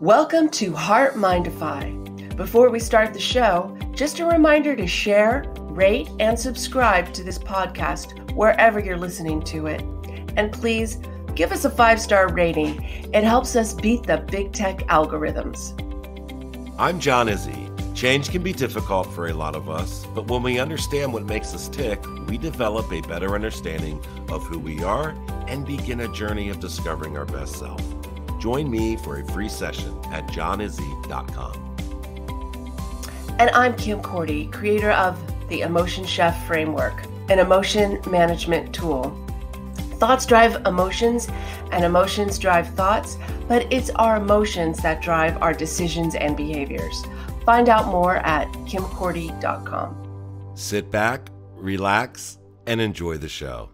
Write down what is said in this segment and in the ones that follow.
Welcome to HeartMind-ify. Before we start the show, just a reminder to share, rate, and subscribe to this podcast wherever you're listening to it. And please give us a 5-star rating. It helps us beat the big tech algorithms. I'm John Izzy. Change can be difficult for a lot of us, but when we understand what makes us tick, we develop a better understanding of who we are and begin a journey of discovering our best self. Join me for a free session at johnizzy.com. And I'm Kim Cordy, creator of the Emotion Chef Framework, an emotion management tool. Thoughts drive emotions, and emotions drive thoughts, but it's our emotions that drive our decisions and behaviors. Find out more at kimcordy.com. Sit back, relax, and enjoy the show.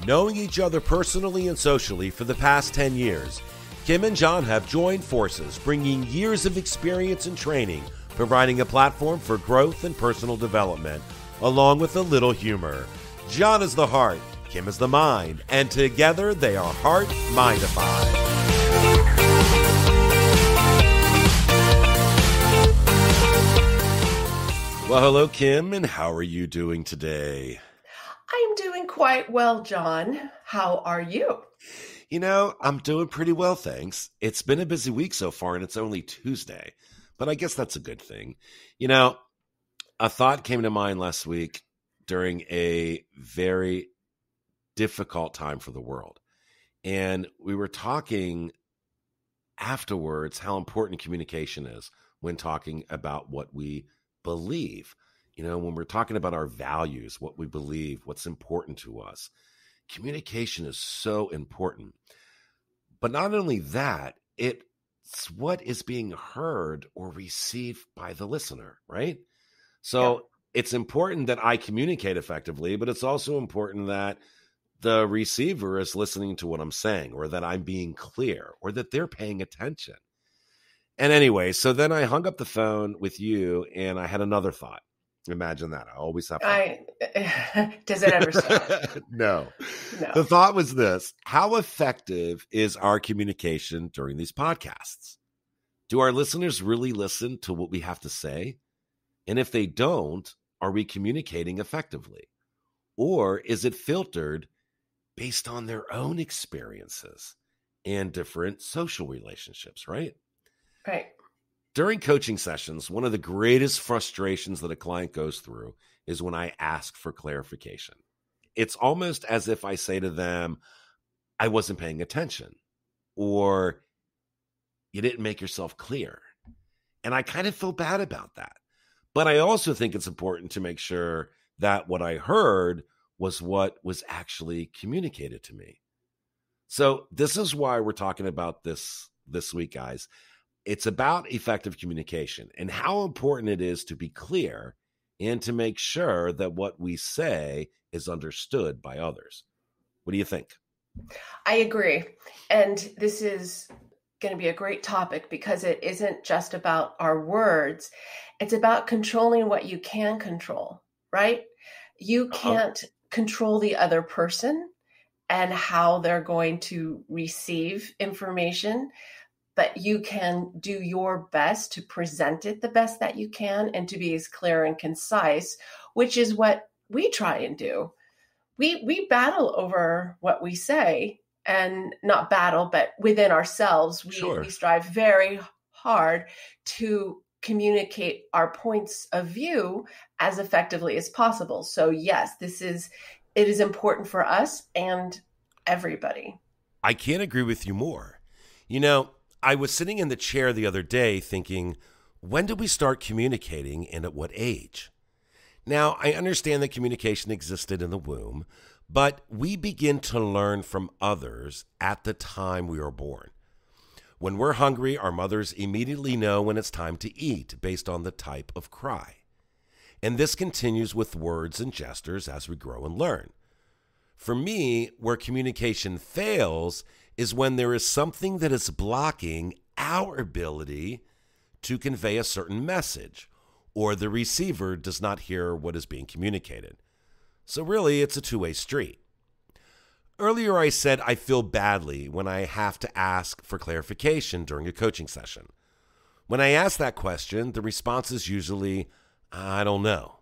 Knowing each other personally and socially for the past 10 years, Kim and John have joined forces, bringing years of experience and training, providing a platform for growth and personal development, along with a little humor. John is the heart, Kim is the mind, and together they are HeartMind-ify. Well, hello, Kim, and how are you doing today? I'm doing quite well, John. How are you? You know, I'm doing pretty well, thanks. It's been a busy week so far, and it's only Tuesday, but I guess that's a good thing. You know, a thought came to mind last week during a very difficult time for the world, and we were talking afterwards how important communication is when talking about what we believe. You know, when we're talking about our values, what we believe, what's important to us, communication is so important. But not only that, it's what is being heard or received by the listener, right? So It's important that I communicate effectively, but it's also important that the receiver is listening to what I'm saying, or that I'm being clear, or that they're paying attention. And anyway, so then I hung up the phone with you and I had another thought. Imagine that. I always have fun. Does it ever stop? No. The thought was this: how effective is our communication during these podcasts? Do our listeners really listen to what we have to say? And if they don't, are we communicating effectively? Or is it filtered based on their own experiences and different social relationships, right? Right. During coaching sessions, one of the greatest frustrations that a client goes through is when I ask for clarification. It's almost as if I say to them, I wasn't paying attention, or you didn't make yourself clear. And I kind of feel bad about that. But I also think it's important to make sure that what I heard was what was actually communicated to me. So this is why we're talking about this week, guys. It's about effective communication and how important it is to be clear and to make sure that what we say is understood by others. What do you think? I agree. And this is going to be a great topic because it isn't just about our words. It's about controlling what you can control, right? You can't control the other person and how they're going to receive information, but you can do your best to present it the best that you can and to be as clear and concise, which is what we try and do. We battle over what we say, and not battle, but within ourselves, we strive very hard to communicate our points of view as effectively as possible. So yes, it is important for us and everybody. I can't agree with you more. You know, I was sitting in the chair the other day thinking, when did we start communicating and at what age? Now, I understand that communication existed in the womb, but we begin to learn from others at the time we are born. When we're hungry, our mothers immediately know when it's time to eat based on the type of cry. And this continues with words and gestures as we grow and learn. For me, where communication fails is when there is something that is blocking our ability to convey a certain message, or the receiver does not hear what is being communicated. So really, it's a two-way street. Earlier, I said I feel badly when I have to ask for clarification during a coaching session. When I ask that question, the response is usually, I don't know.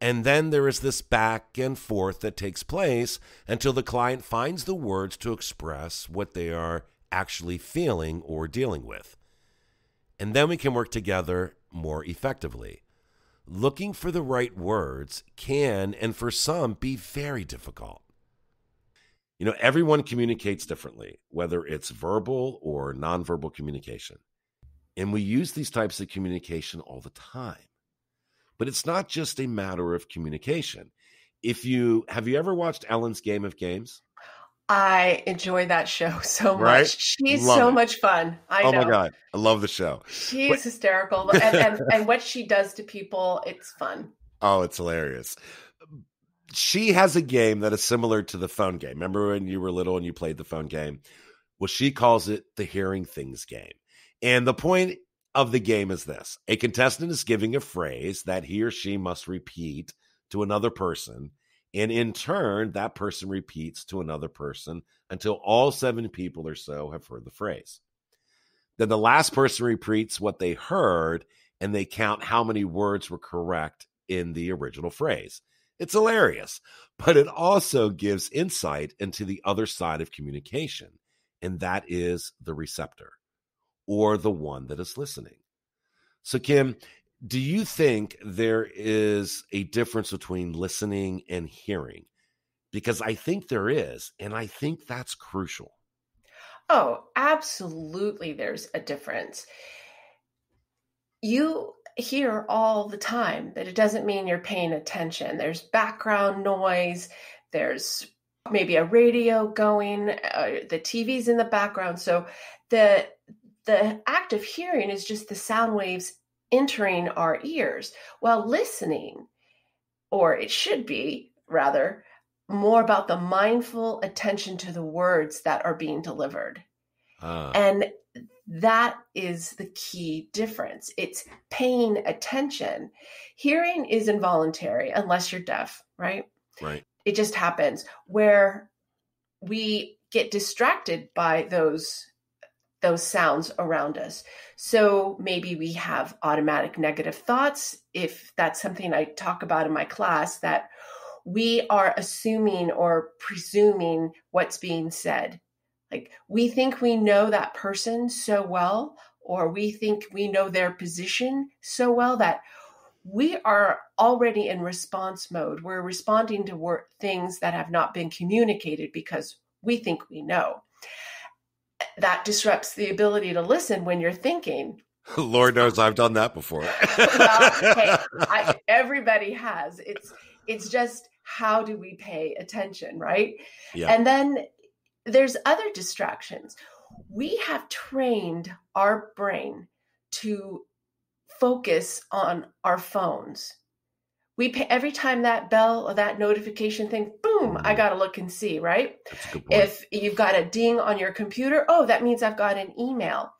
And then there is this back and forth that takes place until the client finds the words to express what they are actually feeling or dealing with. And then we can work together more effectively. Looking for the right words can, and for some, be very difficult. You know, everyone communicates differently, whether it's verbal or nonverbal communication. And we use these types of communication all the time. But it's not just a matter of communication. Have you ever watched Ellen's Game of Games? I enjoy that show so Right? much. She's Love so it. much fun. I Oh know. my God. I love the show. She's hysterical. And what she does to people, it's fun. Oh, it's hilarious. She has a game that is similar to the phone game. Remember when you were little and you played the phone game? Well, she calls it the hearing things game. And the point of the game is this. A contestant is giving a phrase that he or she must repeat to another person. And in turn, that person repeats to another person until all 7 people or so have heard the phrase. Then the last person repeats what they heard, and they count how many words were correct in the original phrase. It's hilarious, but it also gives insight into the other side of communication, and that is the receptor, or the one that is listening. So, Kim, do you think there is a difference between listening and hearing? Because I think there is, and I think that's crucial. Oh, absolutely. There's a difference. You hear all the time, but it doesn't mean you're paying attention. There's background noise. There's maybe a radio going, the TV's in the background. So the act of hearing is just the sound waves entering our ears, while listening, or it should be rather, more about the mindful attention to the words that are being delivered. And that is the key difference. It's paying attention. Hearing is involuntary unless you're deaf, right? Right. It just happens where we get distracted by those sounds around us. So maybe we have automatic negative thoughts. If that's something I talk about in my class, that we are assuming or presuming what's being said. Like we think we know that person so well, or we think we know their position so well that we are already in response mode. We're responding to things that have not been communicated because we think we know. That disrupts the ability to listen when you're thinking. Lord knows I've done that before. Well, hey, everybody has. It's just, how do we pay attention, right? Yeah. And then there's other distractions. We have trained our brain to focus on our phones. We pay every time that bell or that notification thing, boom, I got to look and see, right? That's a good point. If you've got a ding on your computer, oh, that means I've got an email.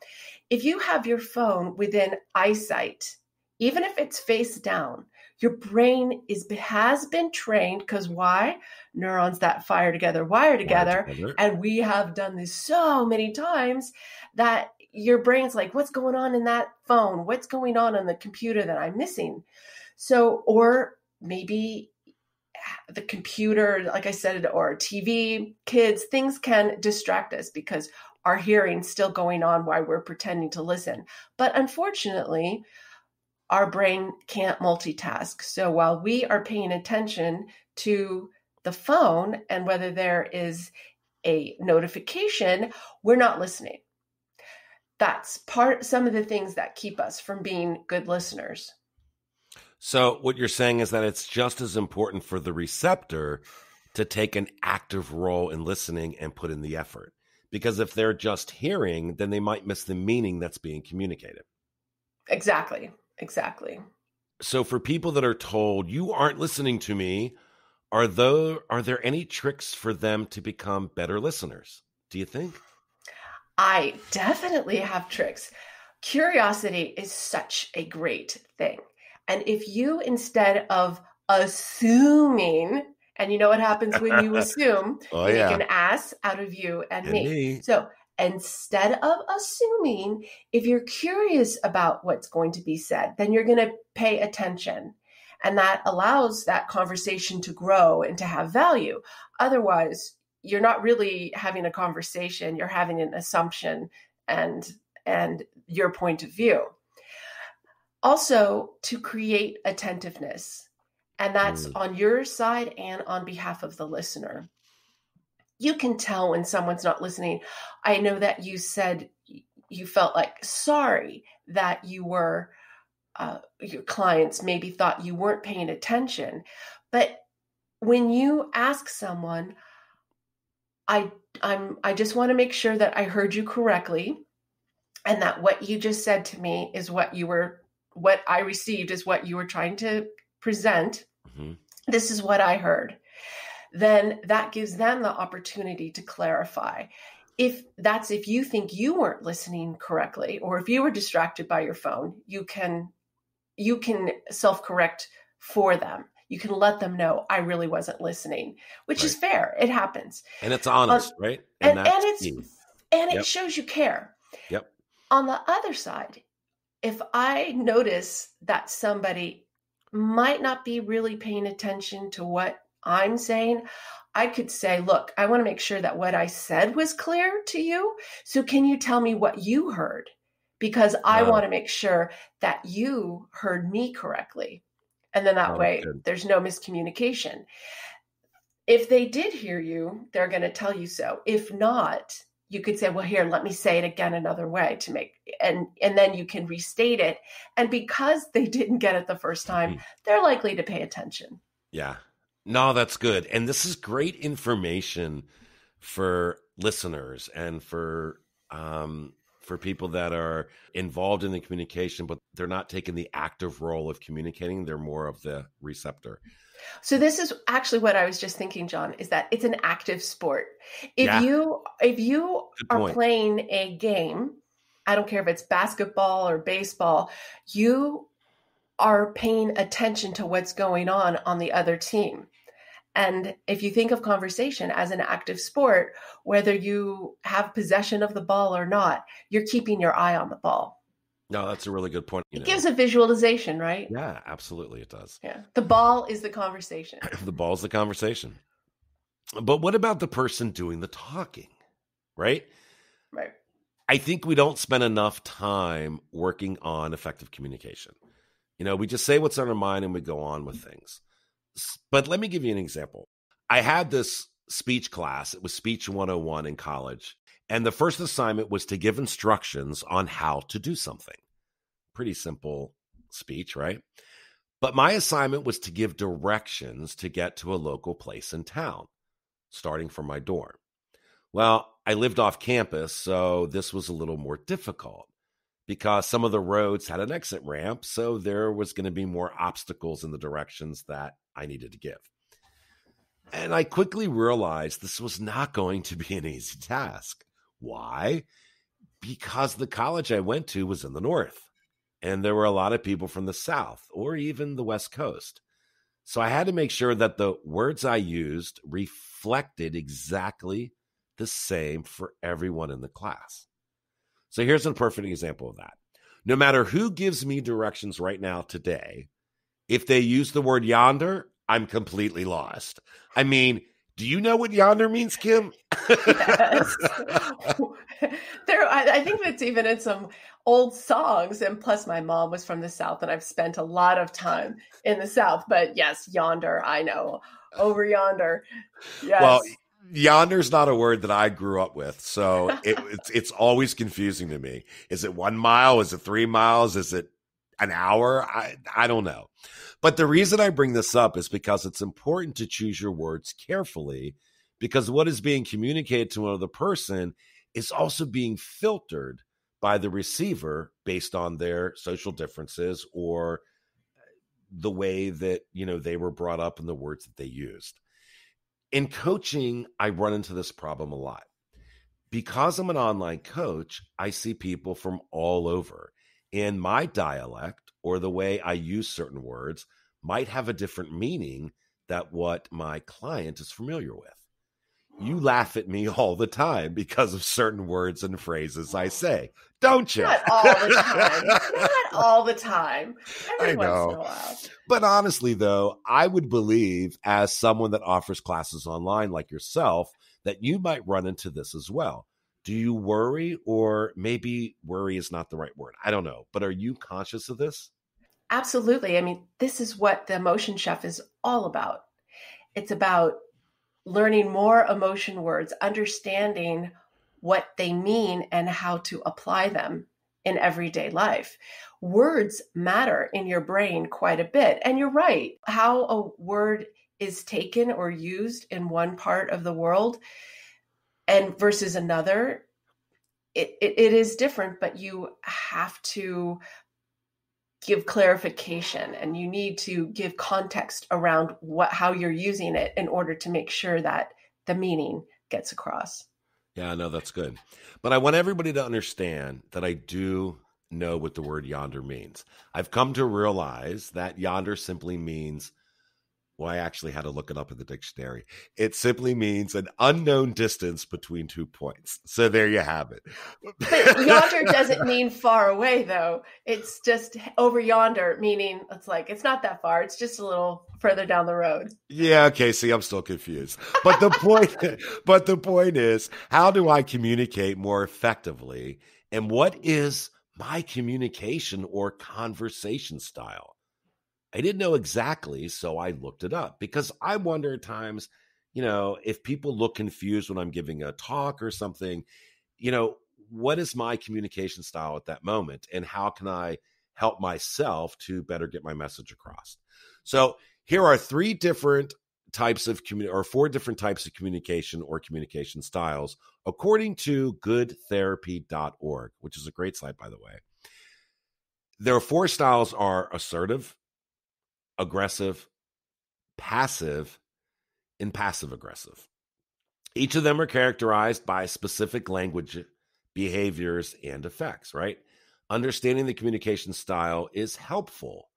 If you have your phone within eyesight, even if it's face down, your brain has been trained, because why? Neurons that fire together, wire together. And we have done this so many times that your brain's like, what's going on in that phone? What's going on the computer that I'm missing? So, or maybe the computer, like I said, or TV, kids, things can distract us because our hearing's still going on while we're pretending to listen. But unfortunately, our brain can't multitask. So while we are paying attention to the phone and whether there is a notification, we're not listening. That's some of the things that keep us from being good listeners. So what you're saying is that it's just as important for the receptor to take an active role in listening and put in the effort. Because if they're just hearing, then they might miss the meaning that's being communicated. Exactly. So for people that are told, you aren't listening to me, are there any tricks for them to become better listeners, do you think? I definitely have tricks. Curiosity is such a great thing. And if you, instead of assuming, and you know what happens when you assume, Oh, you make yeah. an ass out of you and And me. me. So instead of assuming, if you're curious about what's going to be said, then you're going to pay attention. And that allows that conversation to grow and to have value. Otherwise, you're not really having a conversation, you're having an assumption and your point of view. Also, to create attentiveness, and that's on your side and on behalf of the listener. You can tell when someone's not listening. I know that you said you felt like sorry that you were, your clients maybe thought you weren't paying attention. But when you ask someone, I just want to make sure that I heard you correctly, and that what you just said to me is what I received is what you were trying to present. Mm-hmm. This is what I heard. Then that gives them the opportunity to clarify. If you think you weren't listening correctly, or if you were distracted by your phone, you can self-correct for them. You can let them know, I really wasn't listening, which is fair. It happens. And it's honest, right? And it shows you care. Yep. On the other side, if I notice that somebody might not be really paying attention to what I'm saying, I could say, look, I want to make sure that what I said was clear to you. So can you tell me what you heard? Because I want to make sure that you heard me correctly. And then that way there's no miscommunication. If they did hear you, they're going to tell you so. If not, you could say, well, here, let me say it again another way to make, and then you can restate it. And because they didn't get it the first time, they're likely to pay attention. Yeah. No, that's good. And this is great information for listeners and for people that are involved in the communication, but they're not taking the active role of communicating. They're more of the receptor. So this is actually what I was just thinking, John, is that it's an active sport. If you are playing a game, I don't care if it's basketball or baseball, you are paying attention to what's going on the other team. And if you think of conversation as an active sport, whether you have possession of the ball or not, you're keeping your eye on the ball. No, that's a really good point. It gives a visualization, right? Yeah, absolutely it does. Yeah. The ball is the conversation. The ball is the conversation. But what about the person doing the talking, right? Right. I think we don't spend enough time working on effective communication. We just say what's on our mind and we go on with things. But let me give you an example. I had this speech class. It was Speech 101 in college. And the first assignment was to give instructions on how to do something. Pretty simple speech, right? But my assignment was to give directions to get to a local place in town, starting from my dorm. Well, I lived off campus, so this was a little more difficult because some of the roads had an exit ramp, so there was going to be more obstacles in the directions that I needed to give. And I quickly realized this was not going to be an easy task. Why? Because the college I went to was in the north, and there were a lot of people from the south or even the West Coast. So I had to make sure that the words I used reflected exactly the same for everyone in the class. So here's a perfect example of that. No matter who gives me directions right now today, if they use the word yonder, I'm completely lost. I mean, do you know what yonder means, Kim? Yes. I think that's even in some old songs. And plus, my mom was from the South, and I've spent a lot of time in the South. But yes, yonder, I know. Over yonder. Yes. Well, yonder's not a word that I grew up with, so it's always confusing to me. Is it 1 mile? Is it 3 miles? Is it an hour? I don't know. But the reason I bring this up is because it's important to choose your words carefully, because what is being communicated to another person is also being filtered by the receiver based on their social differences or the way that, they were brought up and the words that they used. In coaching, I run into this problem a lot. Because I'm an online coach, I see people from all over. in my dialect or the way I use certain words might have a different meaning than what my client is familiar with. You laugh at me all the time because of certain words and phrases I say, don't you? Not all the time. Not all the time. Every I once in know. a while. But honestly, though, I would believe, as someone that offers classes online like yourself, that you might run into this as well. Do you worry, or maybe worry is not the right word? I don't know. But are you conscious of this? Absolutely. I mean, this is what the Emotion Chef is all about. It's about learning more emotion words, understanding what they mean and how to apply them in everyday life. Words matter in your brain quite a bit. And you're right, how a word is taken or used in one part of the world and versus another, it is different, but you have to give clarification and you need to give context around how you're using it in order to make sure that the meaning gets across. Yeah, no, that's good. But I want everybody to understand that I do know what the word yonder means. I've come to realize that yonder simply means, well, I actually had to look it up in the dictionary. It simply means an unknown distance between 2 points. So there you have it. But yonder doesn't mean far away, though. It's just over yonder, meaning it's not that far. It's just a little further down the road. Yeah, okay. See, I'm still confused. But the point is, how do I communicate more effectively? And what is my communication or conversation style? I didn't know exactly, so I looked it up because I wonder at times, if people look confused when I'm giving a talk or something, what is my communication style at that moment? And how can I help myself to better get my message across? So here are 3 different types of or 4 different types of communication or communication styles, according to goodtherapy.org, which is a great site, by the way. There are 4 styles: are assertive, aggressive, passive, and passive aggressive. Each of them are characterized by specific language, behaviors, and effects, right? Understanding the communication style is helpful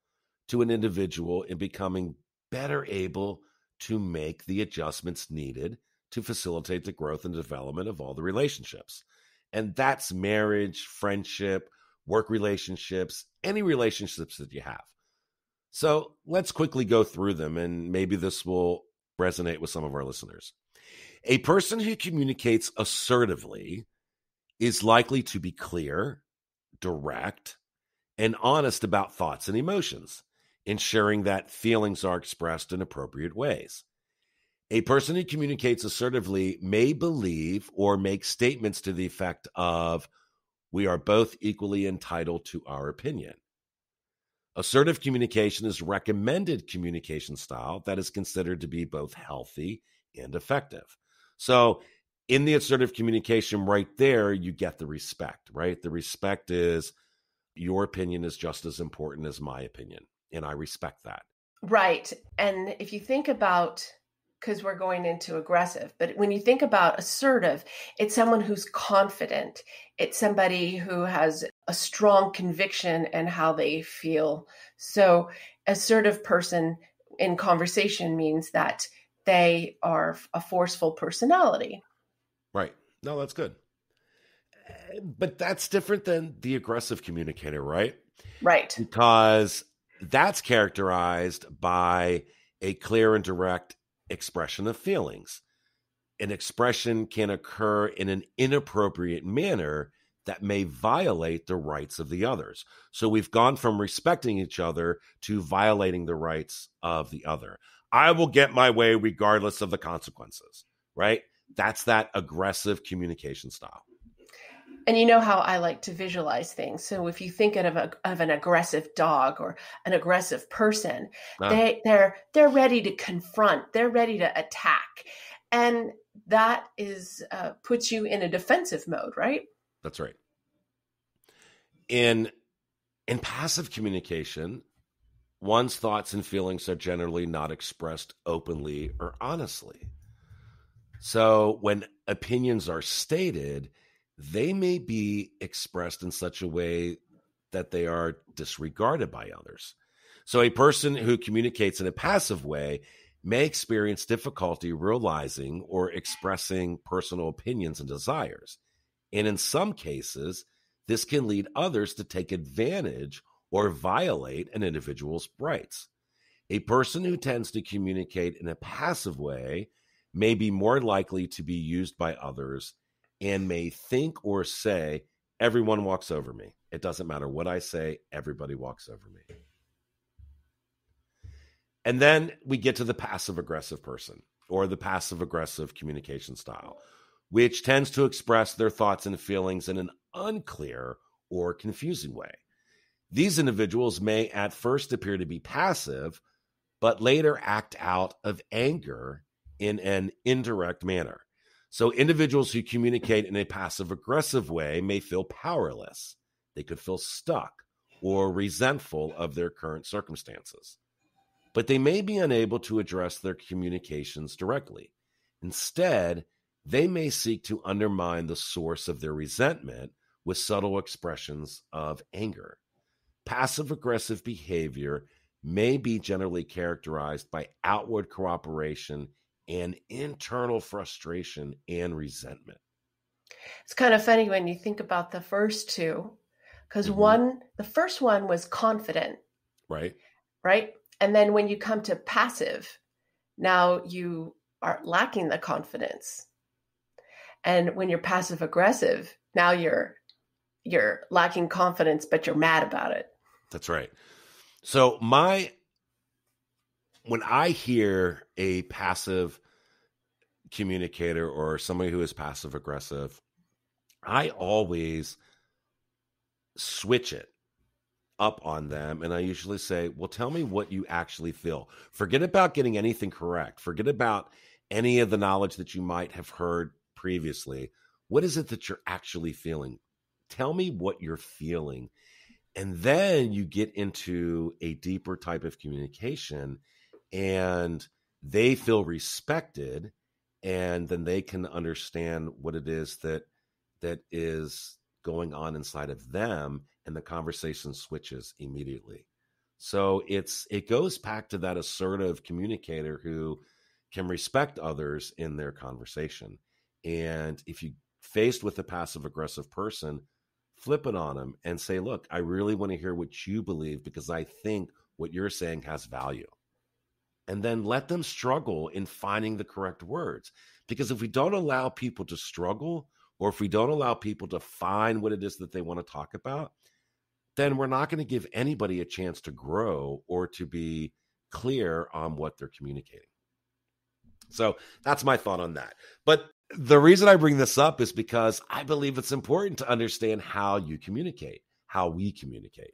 to an individual in becoming better able to make the adjustments needed to facilitate the growth and development of all the relationships. And that's marriage, friendship, work relationships, any relationships that you have. So let's quickly go through them, and maybe this will resonate with some of our listeners. A person who communicates assertively is likely to be clear, direct, and honest about thoughts and emotions, ensuring that feelings are expressed in appropriate ways. A person who communicates assertively may believe or make statements to the effect of, "We are both equally entitled to our opinion." Assertive communication is recommended communication style that is considered to be both healthy and effective. So in the assertive communication right there, you get the respect, right? The respect is your opinion is just as important as my opinion, and I respect that. Right. And if you think about, because we're going into aggressive, but when you think about assertive, it's someone who's confident. It's somebody who has a strong conviction in how they feel. So assertive person in conversation means that they are a forceful personality. Right. No, that's good. But that's different than the aggressive communicator, right? Right. Because that's characterized by a clear and direct expression of feelings. An expression can occur in an inappropriate manner that may violate the rights of the others. So we've gone from respecting each other to violating the rights of the other. I will get my way regardless of the consequences, right? That's that aggressive communication style. And you know how I like to visualize things. So if you think of an aggressive dog or an aggressive person, they're ready to confront, they're ready to attack. And that is puts you in a defensive mode, right? That's right. In passive communication, one's thoughts and feelings are generally not expressed openly or honestly. So when opinions are stated, they may be expressed in such a way that they are disregarded by others. So a person who communicates in a passive way may experience difficulty realizing or expressing personal opinions and desires. And in some cases, this can lead others to take advantage or violate an individual's rights. A person who tends to communicate in a passive way may be more likely to be used by others and may think or say, everyone walks over me. It doesn't matter what I say, everybody walks over me. And then we get to the passive-aggressive person, or the passive-aggressive communication style, which tends to express their thoughts and feelings in an unclear or confusing way. These individuals may at first appear to be passive, but later act out of anger in an indirect manner. So individuals who communicate in a passive-aggressive way may feel powerless. They could feel stuck or resentful of their current circumstances. But they may be unable to address their communications directly. Instead, they may seek to undermine the source of their resentment with subtle expressions of anger. Passive-aggressive behavior may be generally characterized by outward cooperation and internal frustration and resentment. It's kind of funny when you think about the first two, because the first one was confident. Right. And then when you come to passive, now you are lacking the confidence. And when you're passive aggressive, now you're lacking confidence, but you're mad about it. That's right. So when I hear a passive communicator or somebody who is passive aggressive, I always switch it up on them. And I usually say, well, tell me what you actually feel. Forget about getting anything correct. Forget about any of the knowledge that you might have heard previously. What is it that you're actually feeling? Tell me what you're feeling. And then you get into a deeper type of communication and they feel respected, and then they can understand what it is that is going on inside of them, and the conversation switches immediately. So it goes back to that assertive communicator who can respect others in their conversation. And if you faced with a passive aggressive person, flip it on them and say, look, I really want to hear what you believe because I think what you're saying has value. And then let them struggle in finding the correct words. Because if we don't allow people to struggle, or if we don't allow people to find what it is that they want to talk about, then we're not going to give anybody a chance to grow or to be clear on what they're communicating. So that's my thought on that. But the reason I bring this up is because I believe it's important to understand how you communicate, how we communicate.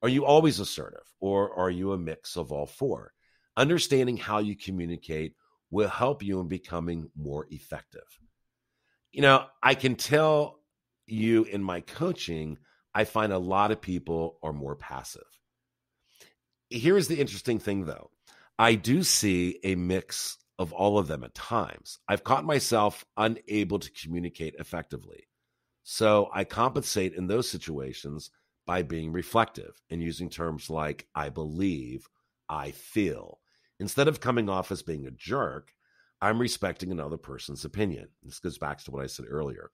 Are you always assertive, or are you a mix of all four? Understanding how you communicate will help you in becoming more effective. You know, I can tell you in my coaching, I find a lot of people are more passive. Here's the interesting thing, though. I do see a mix of all of them at times. I've caught myself unable to communicate effectively. So I compensate in those situations by being reflective and using terms like I believe, I feel. Instead of coming off as being a jerk, I'm respecting another person's opinion. This goes back to what I said earlier.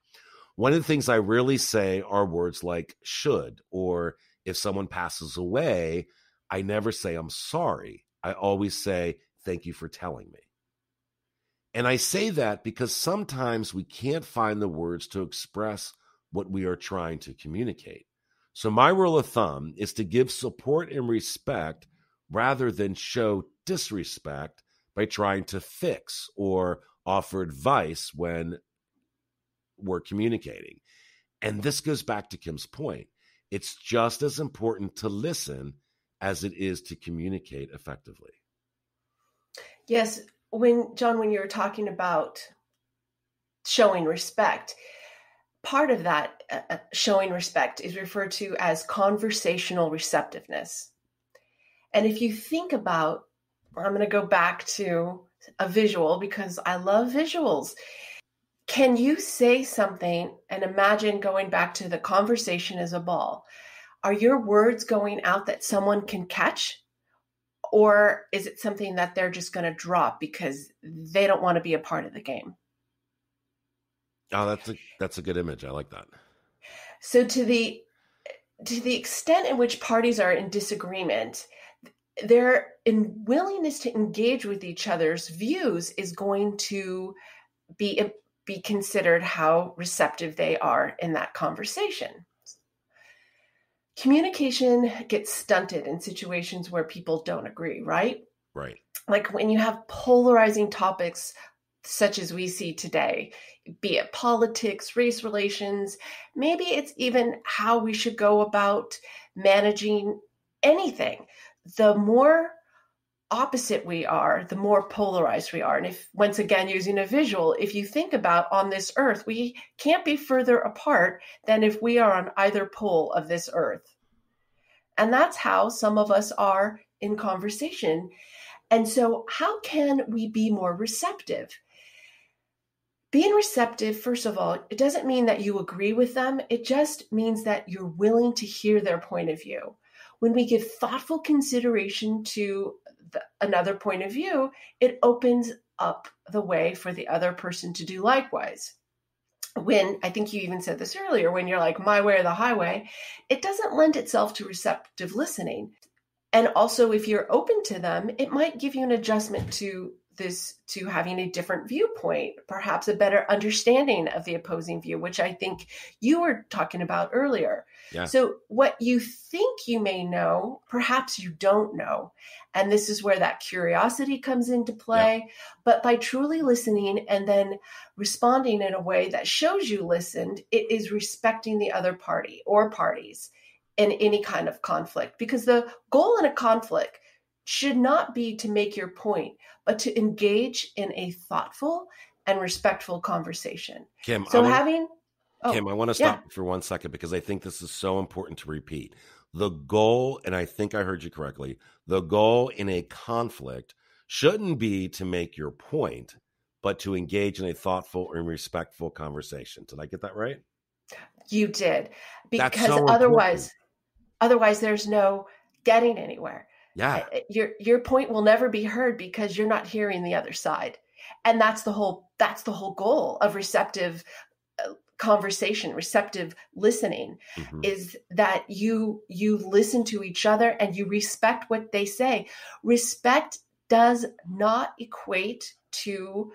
One of the things I really say are words like should, or if someone passes away, I never say I'm sorry. I always say thank you for telling me. And I say that because sometimes we can't find the words to express what we are trying to communicate. So my rule of thumb is to give support and respect rather than show disrespect by trying to fix or offer advice when we're communicating. And this goes back to Kim's point. It's just as important to listen as it is to communicate effectively. Yes. John, when you were talking about showing respect, part of that showing respect is referred to as conversational receptiveness. And if you think about, I'm going to go back to a visual because I love visuals. Can you say something and imagine going back to the conversation as a ball? Are your words going out that someone can catch? Or is it something that they're just going to drop because they don't want to be a part of the game? Oh, that's a good image. I like that. So to the extent in which parties are in disagreement, their willingness to engage with each other's views is going to be considered how receptive they are in that conversation. Communication gets stunted in situations where people don't agree, right? Right. Like when you have polarizing topics such as we see today, be it politics, race relations, maybe it's even how we should go about managing anything. The more opposite we are, the more polarized we are. And if, once again, using a visual, if you think about on this earth, we can't be further apart than if we are on either pole of this earth. And that's how some of us are in conversation. And so how can we be more receptive? Being receptive, first of all, it doesn't mean that you agree with them. It just means that you're willing to hear their point of view. When we give thoughtful consideration to another point of view, it opens up the way for the other person to do likewise. When, I think you even said this earlier, when you're like, my way or the highway, it doesn't lend itself to receptive listening. And also, if you're open to them, it might give you an adjustment to having a different viewpoint, perhaps a better understanding of the opposing view, which I think you were talking about earlier. Yeah. So what you think you may know, perhaps you don't know. And this is where that curiosity comes into play. Yeah. But by truly listening and then responding in a way that shows you listened, it is respecting the other party or parties in any kind of conflict. Because the goal in a conflict should not be to make your point, but to engage in a thoughtful and respectful conversation. Kim, so Kim, I want to stop for 1 second because I think this is so important to repeat. The goal, and I think I heard you correctly, the goal in a conflict shouldn't be to make your point, but to engage in a thoughtful and respectful conversation. Did I get that right? You did. Because that's so otherwise there's no getting anywhere. Yeah. Your point will never be heard because you're not hearing the other side. And that's the whole goal of receptive conversation, receptive listening, is that you listen to each other and you respect what they say. Respect does not equate to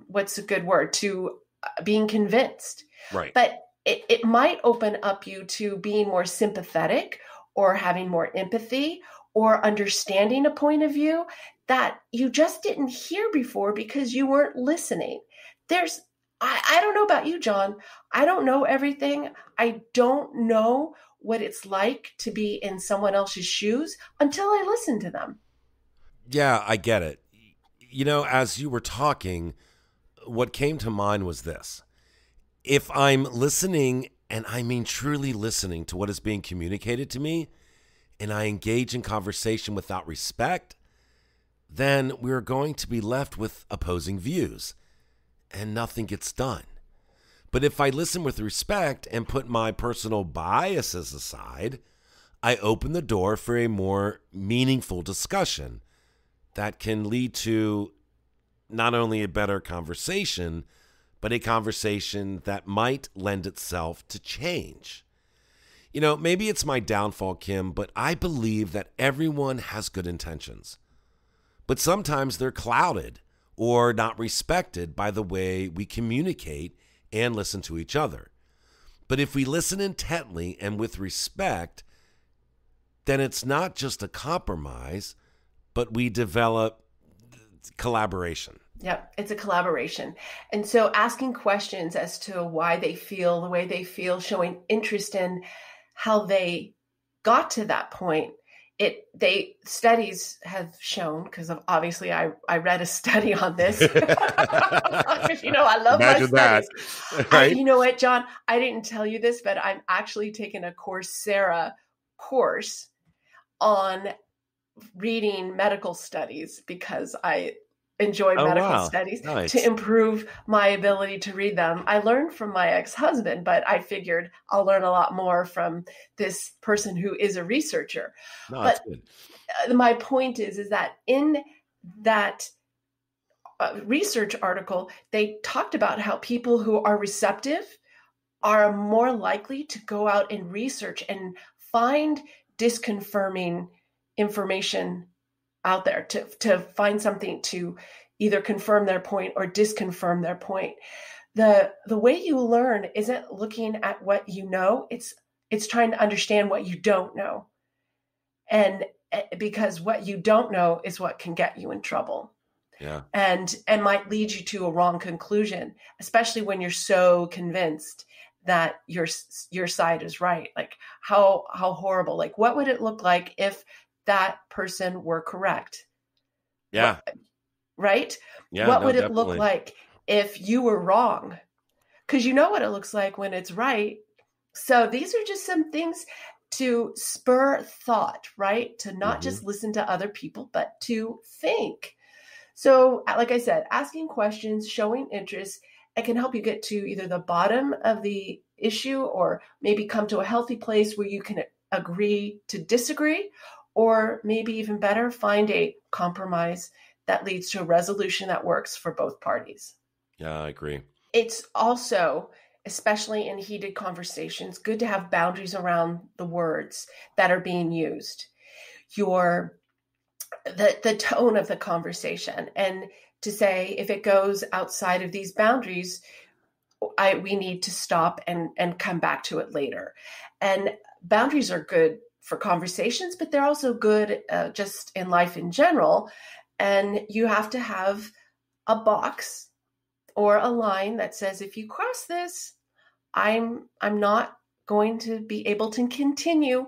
what's a good word, to being convinced. Right. But it might open up you to being more sympathetic or having more empathy or understanding a point of view that you just didn't hear before because you weren't listening. I don't know about you, John. I don't know everything. I don't know what it's like to be in someone else's shoes until I listen to them. Yeah, I get it. You know, as you were talking, what came to mind was this. If I'm listening, and I mean truly listening to what is being communicated to me, and I engage in conversation without respect, then we're going to be left with opposing views, and nothing gets done. But if I listen with respect and put my personal biases aside, I open the door for a more meaningful discussion that can lead to not only a better conversation, but a conversation that might lend itself to change. You know, maybe it's my downfall, Kim, but I believe that everyone has good intentions. But sometimes they're clouded or not respected by the way we communicate and listen to each other. But if we listen intently and with respect, then it's not just a compromise, but we develop collaboration. Yep, it's a collaboration. And so asking questions as to why they feel the way they feel, showing interest in how they got to that point. Studies have shown, because obviously I read a study on this. You know, I love Imagine my studies. That, right? You know what, John? I didn't tell you this, but I'm actually taking a Coursera course on reading medical studies because enjoy Oh, medical wow. studies Nice. to improve my ability to read them. I learned from my ex-husband, but I figured I'll learn a lot more from this person who is a researcher. No, that's But good. my point is that in that research article, they talked about how people who are receptive are more likely to go out and research and find disconfirming information out there, to find something to either confirm their point or disconfirm their point. The way you learn isn't looking at what you know, it's trying to understand what you don't know. And because what you don't know is what can get you in trouble. Yeah. And might lead you to a wrong conclusion, especially when you're so convinced that your side is right. Like how horrible. Like what would it look like if that person were correct? Yeah. Right? Yeah. What no, would it definitely. look like if you were wrong? Because you know what it looks like when it's right. So these are just some things to spur thought, right? To not just listen to other people, but to think. So, like I said, asking questions, showing interest, it can help you get to either the bottom of the issue or maybe come to a healthy place where you can agree to disagree, or maybe even better, find a compromise that leads to a resolution that works for both parties. Yeah, I agree. It's also, especially in heated conversations, good to have boundaries around the words that are being used. The tone of the conversation, and to say if it goes outside of these boundaries, we need to stop and come back to it later. And boundaries are good for conversations, but they're also good just in life in general. And you have to have a box or a line that says, if you cross this, I'm not going to be able to continue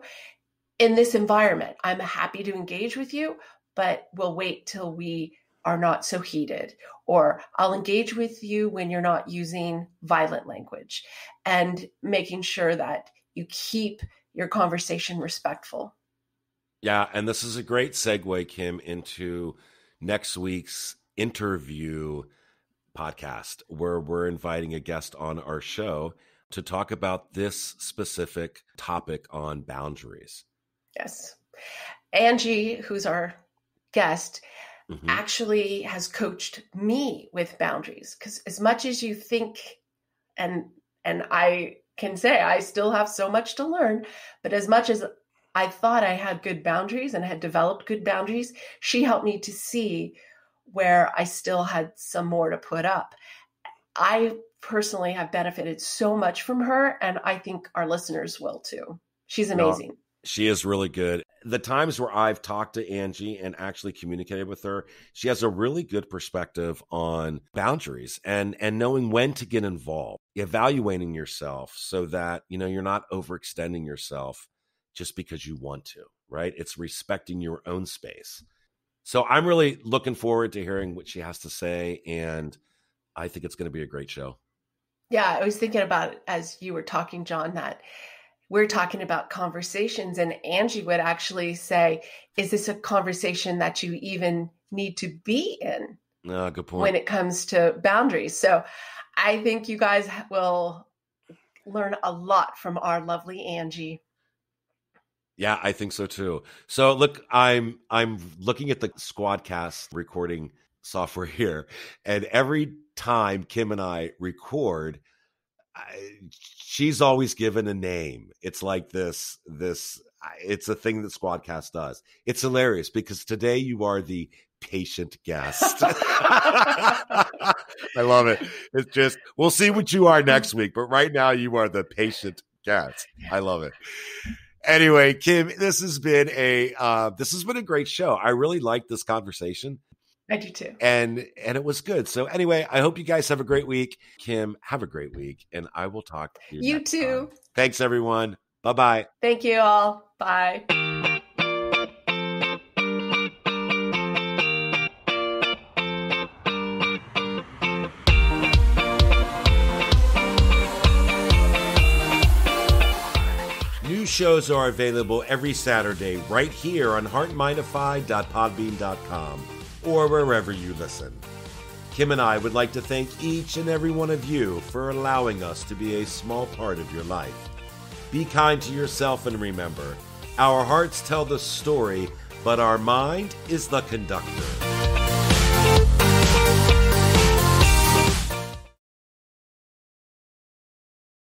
in this environment. I'm happy to engage with you, but we'll wait till we are not so heated, or I'll engage with you when you're not using violent language, and making sure that you keep your conversation respectful. Yeah. And this is a great segue, Kim, into next week's interview podcast, where we're inviting a guest on our show to talk about this specific topic on boundaries. Yes. Angie, who's our guest, actually has coached me with boundaries, because as much as you think, and I can say I still have so much to learn, but as much as I thought I had good boundaries and had developed good boundaries, she helped me to see where I still had some more to put up. I personally have benefited so much from her, and I think our listeners will too. She's amazing. No, she is really good. The times where I've talked to Angie and actually communicated with her, she has a really good perspective on boundaries and knowing when to get involved, evaluating yourself so that, you're not overextending yourself just because you want to, right? It's respecting your own space. So I'm really looking forward to hearing what she has to say, and I think it's going to be a great show. Yeah, I was thinking about it as you were talking, John, that we're talking about conversations, and Angie would actually say, is this a conversation that you even need to be in? Good point. When it comes to boundaries. So I think you guys will learn a lot from our lovely Angie. Yeah, I think so too. So look, I'm looking at the Squadcast recording software here, and every time Kim and I record, she's always given a name. It's like this, it's a thing that Squadcast does. It's hilarious because today you are the patient guest. I love it. It's just, we'll see what you are next week, but right now you are the patient guest. I love it. Anyway, Kim, this has been a great show. I really liked this conversation. I do too. And it was good. So anyway, I hope you guys have a great week. Kim, have a great week, and I will talk to you. You too. Time. Thanks, everyone. Bye-bye. Thank you all. Bye. New shows are available every Saturday right here on HeartMind-ify.podbean.com. or wherever you listen. Kim and I would like to thank each and every one of you for allowing us to be a small part of your life. Be kind to yourself and remember, our hearts tell the story, but our mind is the conductor.